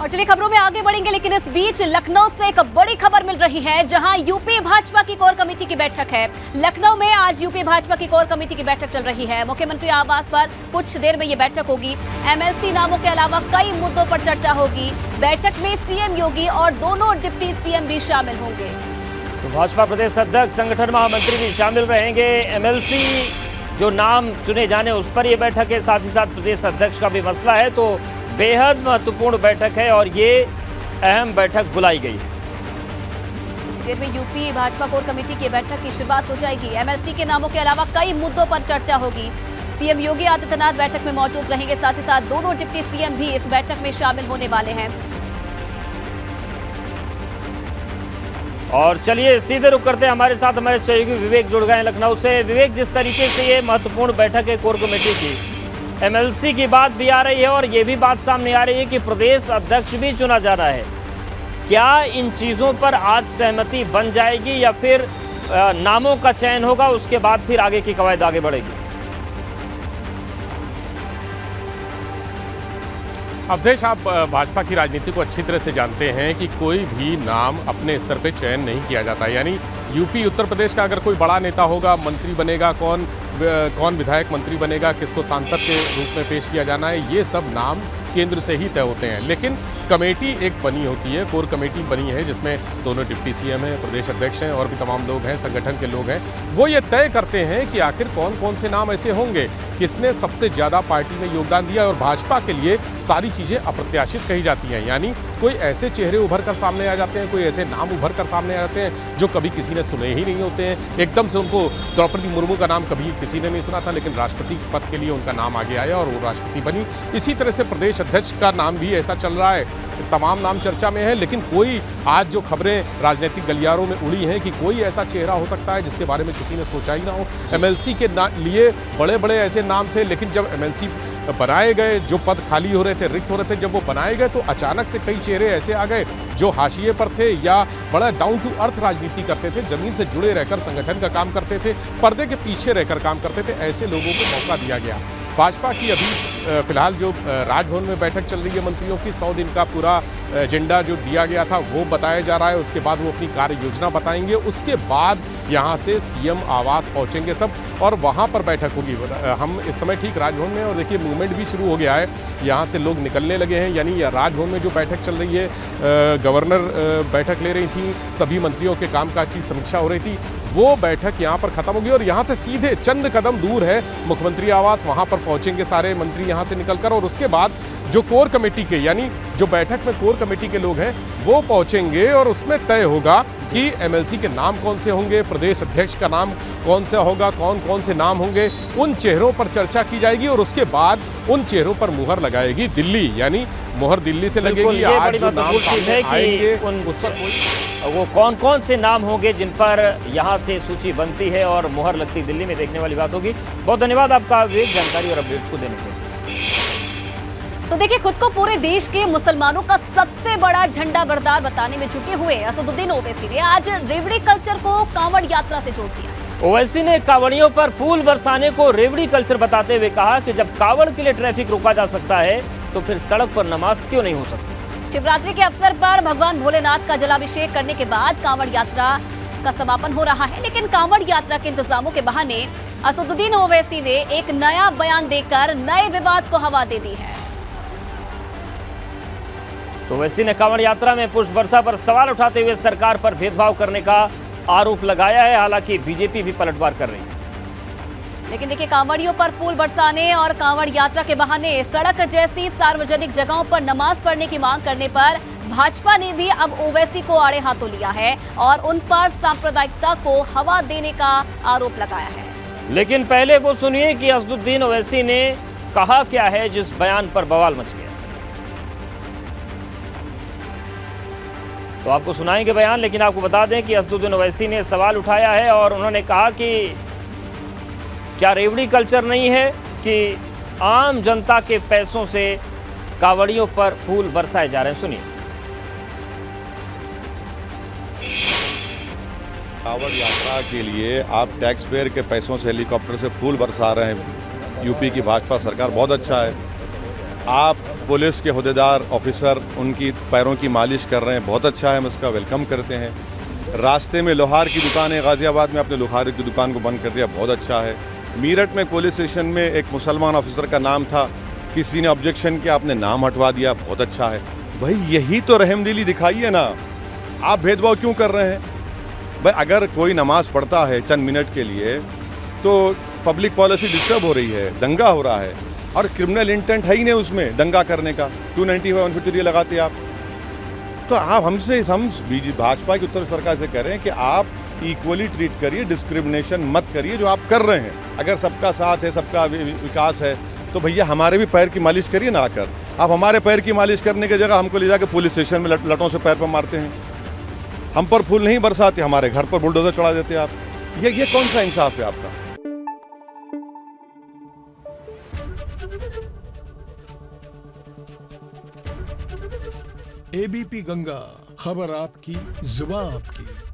और चलिए खबरों में आगे बढ़ेंगे, लेकिन इस बीच लखनऊ से एक बड़ी खबर मिल रही है, जहां यूपी भाजपा की कोर कमेटी की बैठक है। लखनऊ में आज यूपी भाजपा की कोर कमेटी की बैठक चल रही है। मुख्यमंत्री आवास पर कुछ देर में ये बैठक होगी। एमएलसी नामों के अलावा कई मुद्दों पर चर्चा होगी। बैठक में सीएम योगी और दोनों डिप्टी सीएम भी शामिल होंगे। तो भाजपा प्रदेश अध्यक्ष, संगठन महामंत्री भी शामिल रहेंगे। एमएलसी जो नाम चुने जाने उस पर यह बैठक है, साथ ही साथ प्रदेश अध्यक्ष का भी मसला है। तो बेहद महत्वपूर्ण बैठक है और ये अहम बैठक बुलाई गई है। कुछ देर में यूपी भाजपा कोर कमेटी की बैठक की शुरुआत हो जाएगी। एमएलसी के नामों के अलावा कई मुद्दों पर चर्चा होगी। सीएम योगी आदित्यनाथ बैठक में मौजूद रहेंगे, साथ ही साथ दोनों डिप्टी सीएम भी इस बैठक में शामिल होने वाले हैं। और चलिए सीधे रुक करते हैं, हमारे साथ हमारे सहयोगी विवेक जुड़ गए हैं लखनऊ से। विवेक, जिस तरीके से ये महत्वपूर्ण बैठक है कोर कमेटी की, एमएलसी की बात भी आ रही है और ये भी बात सामने आ रही है कि प्रदेश अध्यक्ष भी चुना जा रहा है, क्या इन चीज़ों पर आज सहमति बन जाएगी या फिर नामों का चयन होगा, उसके बाद फिर आगे की कवायद आगे बढ़ेगी? अवधेश, आप भाजपा की राजनीति को अच्छी तरह से जानते हैं कि कोई भी नाम अपने स्तर पे चयन नहीं किया जाता। यानी यूपी उत्तर प्रदेश का अगर कोई बड़ा नेता होगा, मंत्री बनेगा, कौन विधायक मंत्री बनेगा, किसको सांसद के रूप में पेश किया जाना है, ये सब नाम केंद्र से ही तय होते हैं। लेकिन कमेटी एक बनी होती है, कोर कमेटी बनी है, जिसमें दोनों डिप्टी सीएम हैं, प्रदेश अध्यक्ष हैं और भी तमाम लोग हैं, संगठन के लोग हैं। वो ये तय करते हैं कि आखिर कौन कौन से नाम ऐसे होंगे, किसने सबसे ज़्यादा पार्टी में योगदान दिया। और भाजपा के लिए सारी चीज़ें अप्रत्याशित कही जाती हैं, यानी कोई ऐसे चेहरे उभर कर सामने आ जाते हैं, कोई ऐसे नाम उभर कर सामने आ जाते हैं जो कभी किसी ने सुने ही नहीं होते हैं। एकदम से उनको द्रौपदी मुर्मू का नाम कभी किसी ने नहीं सुना था, लेकिन राष्ट्रपति पद के लिए उनका नाम आगे आया और वो राष्ट्रपति बनी। इसी तरह से प्रदेश अध्यक्ष का नाम भी ऐसा चल रहा है, तमाम नाम चर्चा में है। लेकिन कोई आज जो खबरें राजनीतिक गलियारों में उड़ी हैं कि कोई ऐसा चेहरा हो सकता है जिसके बारे में किसी ने सोचा ही ना हो। एमएलसी के लिए बड़े बड़े ऐसे नाम थे, लेकिन जब एमएलसी बनाए गए, जो पद खाली हो रहे थे, रिक्त हो रहे थे, जब वो बनाए गए तो अचानक से कई चेहरे ऐसे आ गए जो हाशिए पर थे या बड़ा डाउन टू अर्थ राजनीति करते थे, जमीन से जुड़े रहकर संगठन का काम करते थे, पर्दे के पीछे रहकर काम करते थे। ऐसे लोगों को मौका दिया गया। भाजपा की अभी फिलहाल जो राजभवन में बैठक चल रही है मंत्रियों की, 100 दिन का पूरा एजेंडा जो दिया गया था वो बताया जा रहा है। उसके बाद वो अपनी कार्य योजना बताएंगे। उसके बाद यहाँ से सीएम आवास पहुँचेंगे सब और वहाँ पर बैठक होगी। हम इस समय ठीक राजभवन में, और देखिए मूवमेंट भी शुरू हो गया है, यहाँ से लोग निकलने लगे हैं। यानी राजभवन में जो बैठक चल रही है, गवर्नर बैठक ले रही थी, सभी मंत्रियों के कामकाज की समीक्षा हो रही थी, वो बैठक यहाँ पर खत्म होगी और यहाँ से सीधे चंद कदम दूर है मुख्यमंत्री आवास, वहाँ पर पहुँचेंगे सारे मंत्री यहाँ से निकलकर। और उसके बाद जो कोर कमेटी के, यानी जो बैठक में कोर कमेटी के लोग हैं वो पहुँचेंगे और उसमें तय होगा कि एमएलसी के नाम कौन से होंगे, प्रदेश अध्यक्ष का नाम कौन सा होगा, कौन कौन से नाम होंगे, उन चेहरों पर चर्चा की जाएगी और उसके बाद उन चेहरों पर मुहर लगाएगी दिल्ली। यानी मुहर दिल्ली से लगेगी। आज जो नाम सामने आएंगे उस पर वो कौन कौन से नाम होंगे जिन पर यहाँ से सूची बनती है और मुहर लगती दिल्ली में, देखने वाली बात होगी। बहुत धन्यवाद आपका विवेक, जानकारी और अपडेट्स को देने के लिए। तो देखिए, खुद को पूरे देश के मुसलमानों का सबसे बड़ा झंडा बरदार बताने में जुटे हुए असदुद्दीन ओवैसी ने आज रेवड़ी कल्चर को कांवड़ यात्रा से जोड़ दिया। ओवैसी ने कांवड़ियों पर फूल बरसाने को रेवड़ी कल्चर बताते हुए कहा कि जब कांवड़ के लिए ट्रैफिक रोका जा सकता है तो फिर सड़क पर नमाज क्यों नहीं हो सकती। शिवरात्रि के अवसर पर भगवान भोलेनाथ का जलाभिषेक करने के बाद कांवड़ यात्रा का समापन हो रहा है, लेकिन कांवड़ यात्रा के इंतजामों के बहाने असदुद्दीन ओवैसी ने एक नया बयान देकर नए विवाद को हवा दे दी है। तो ओवैसी ने कांवड़ यात्रा में पुष्प वर्षा पर सवाल उठाते हुए सरकार पर भेदभाव करने का आरोप लगाया है। हालांकि बीजेपी भी पलटवार कर रही है। लेकिन देखिए, कांवड़ियों पर फूल बरसाने और कांवड़ यात्रा के बहाने सड़क जैसी सार्वजनिक जगहों पर नमाज पढ़ने की मांग करने पर भाजपा ने भी अब ओवैसी को आड़े हाथों लिया है और उन पर सांप्रदायिकता को हवा देने का आरोप लगाया है। लेकिन पहले वो सुनिए कि असदुद्दीन ओवैसी ने कहा क्या है जिस बयान पर बवाल मच गया। तो आपको सुनाएंगे बयान, लेकिन आपको बता दें कि असदुद्दीन ओवैसी ने सवाल उठाया है और उन्होंने कहा कि क्या रेवड़ी कल्चर नहीं है कि आम जनता के पैसों से कांवड़ियों पर फूल बरसाए जा रहे हैं। सुनिए। कांवड़ यात्रा के लिए आप टैक्स पेयर के पैसों से हेलीकॉप्टर से फूल बरसा रहे हैं। यूपी की भाजपा सरकार बहुत अच्छा है। आप पुलिस के हुदेदार ऑफिसर उनकी पैरों की मालिश कर रहे हैं, बहुत अच्छा है, हम इसका वेलकम करते हैं। रास्ते में लोहार की दुकान है, गाज़ियाबाद में आपने लोहार की दुकान को बंद कर दिया, बहुत अच्छा है। मीरठ में पुलिस स्टेशन में एक मुसलमान ऑफिसर का नाम था, किसी ने ऑब्जेक्शन किया, आपने नाम हटवा दिया, बहुत अच्छा है। भाई यही तो रहमदिली दिखाई है ना, आप भेदभाव क्यों कर रहे हैं? भाई अगर कोई नमाज पढ़ता है चंद मिनट के लिए तो पब्लिक पॉलिसी डिस्टर्ब हो रही है, दंगा हो रहा है, और क्रिमिनल इंटेंट है ही नहीं उसमें दंगा करने का। 295 153 लगाते आप, तो आप हमसे हम भाजपा की उत्तर सरकार से कह रहे हैं कि आप इक्वली ट्रीट करिए, डिस्क्रिमिनेशन मत करिए जो आप कर रहे हैं। अगर सबका साथ है, सबका विकास है, तो भैया हमारे भी पैर की मालिश करिए ना आकर। आप हमारे पैर की मालिश करने की जगह हमको ले जाकर पुलिस स्टेशन में लटों से पैर पर मारते हैं, हम पर फूल नहीं बरसाते, हमारे घर पर बुलडोजर चढ़ा देते आप। ये कौन सा इंसाफ है आपका? एबीपी गंगा, खबर आपकी, जुबान आपकी।